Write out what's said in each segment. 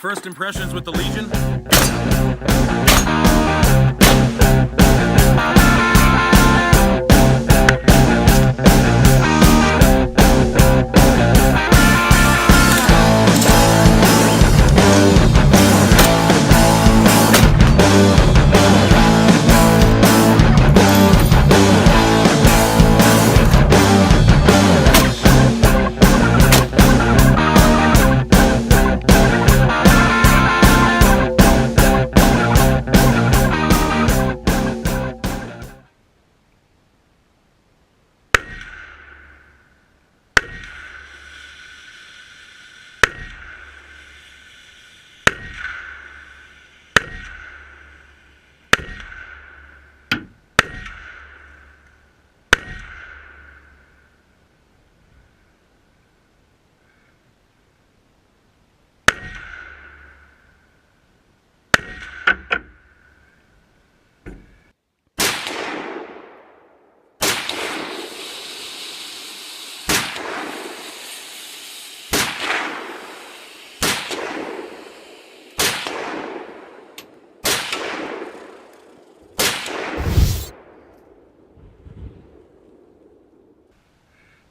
First impressions with the Legion?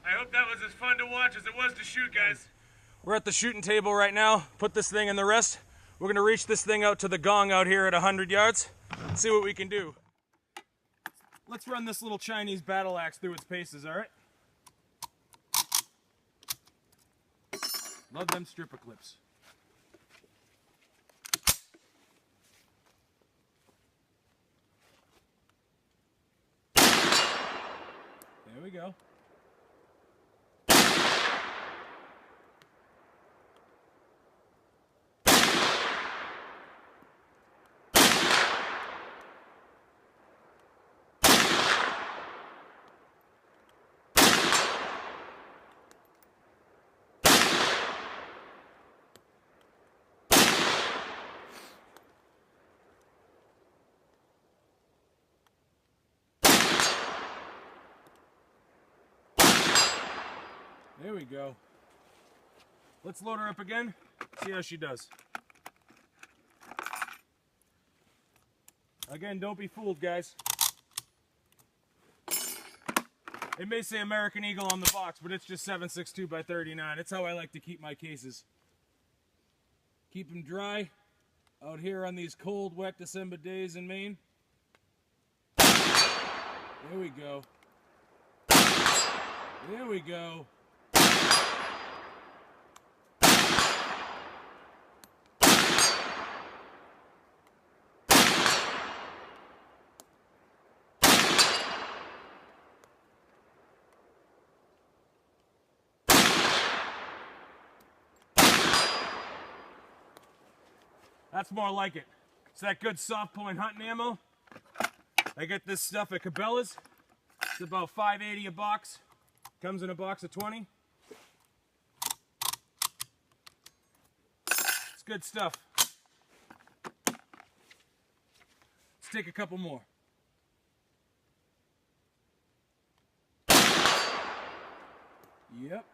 I hope that was as fun to watch as it was to shoot, guys. We're at the shooting table right now. Put this thing in the rest. We're gonna reach this thing out to the gong out here at 100 yards. See what we can do. Let's run this little Chinese battle axe through its paces, all right? Love them stripper clips. There we go. There we go. Let's load her up again, see how she does. Again, don't be fooled, guys. It may say American Eagle on the box, but it's just 7.62 by 39. It's how I like to keep my cases. Keep them dry out here on these cold, wet December days in Maine. There we go. There we go. That's more like it. It's that good soft point hunting ammo. I get this stuff at Cabela's. It's about $5.80 a box. Comes in a box of 20. It's good stuff. Let's take a couple more. Yep.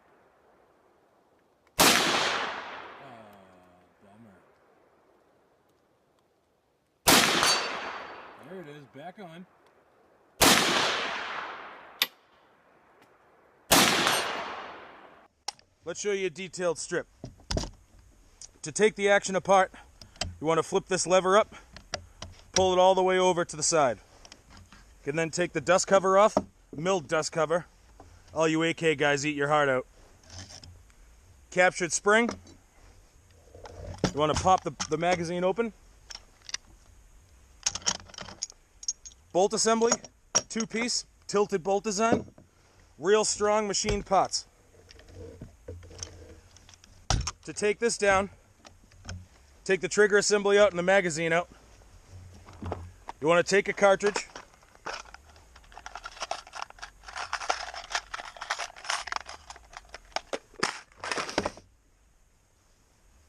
There it is, back on. Let's show you a detailed strip. To take the action apart, you want to flip this lever up, pull it all the way over to the side. You can then take the dust cover off, milled dust cover. All you AK guys eat your heart out. Captured spring. You want to pop the magazine open. Bolt assembly, 2-piece, tilted bolt design, real strong machined pots. To take this down, take the trigger assembly out and the magazine out. You want to take a cartridge,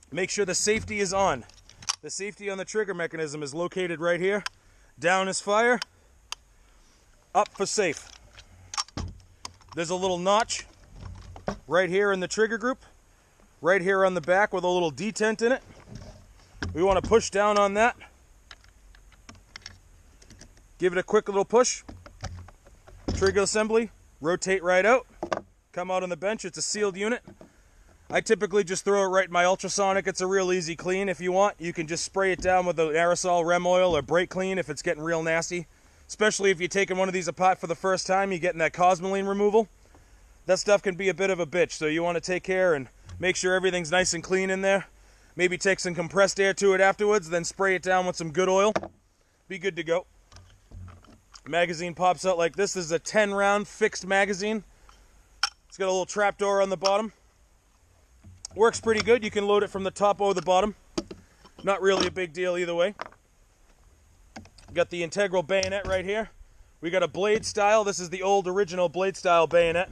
make sure the safety is on. The safety on the trigger mechanism is located right here. Down is fire. Up for safe. There's a little notch right here in the trigger group, right here on the back with a little detent in it. We want to push down on that. Give it a quick little push. Trigger assembly, rotate right out. Come out on the bench, it's a sealed unit. I typically just throw it right in my ultrasonic. It's a real easy clean. If you want, you can just spray it down with an aerosol rem oil or brake clean if it's getting real nasty. Especially if you're taking one of these apart for the first time, you're getting that cosmoline removal. That stuff can be a bit of a bitch, so you want to take care and make sure everything's nice and clean in there. Maybe take some compressed air to it afterwards, then spray it down with some good oil. Be good to go. Magazine pops out like this. This is a 10-round fixed magazine. It's got a little trap door on the bottom. Works pretty good. You can load it from the top or the bottom. Not really a big deal either way. Got the integral bayonet right here. We got a blade style. This is the old original blade style bayonet.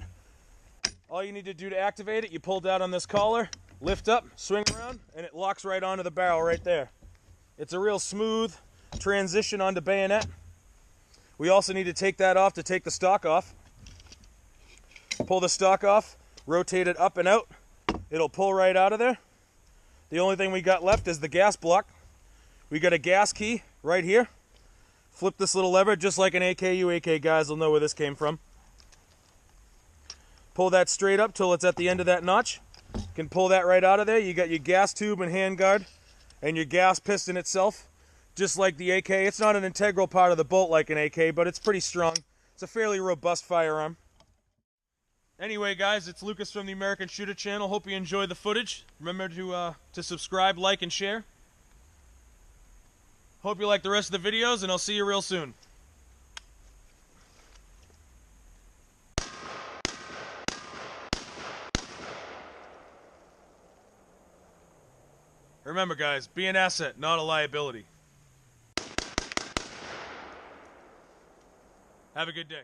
All you need to do to activate it, you pull down on this collar, lift up, swing around, and it locks right onto the barrel right there. It's a real smooth transition onto bayonet. We also need to take that off to take the stock off. Pull the stock off, rotate it up and out. It'll pull right out of there. The only thing we got left is the gas block. We got a gas key right here. Flip this little lever just like an AK. You AK guys will know where this came from. Pull that straight up till it's at the end of that notch. You can pull that right out of there. You got your gas tube and handguard and your gas piston itself. Just like the AK, it's not an integral part of the bolt like an AK, but it's pretty strong. It's a fairly robust firearm. Anyway, guys, it's Lucas from the American Shooter channel. Hope you enjoyed the footage. Remember to subscribe, like, and share. Hope you like the rest of the videos, and I'll see you real soon. Remember, guys, be an asset, not a liability. Have a good day.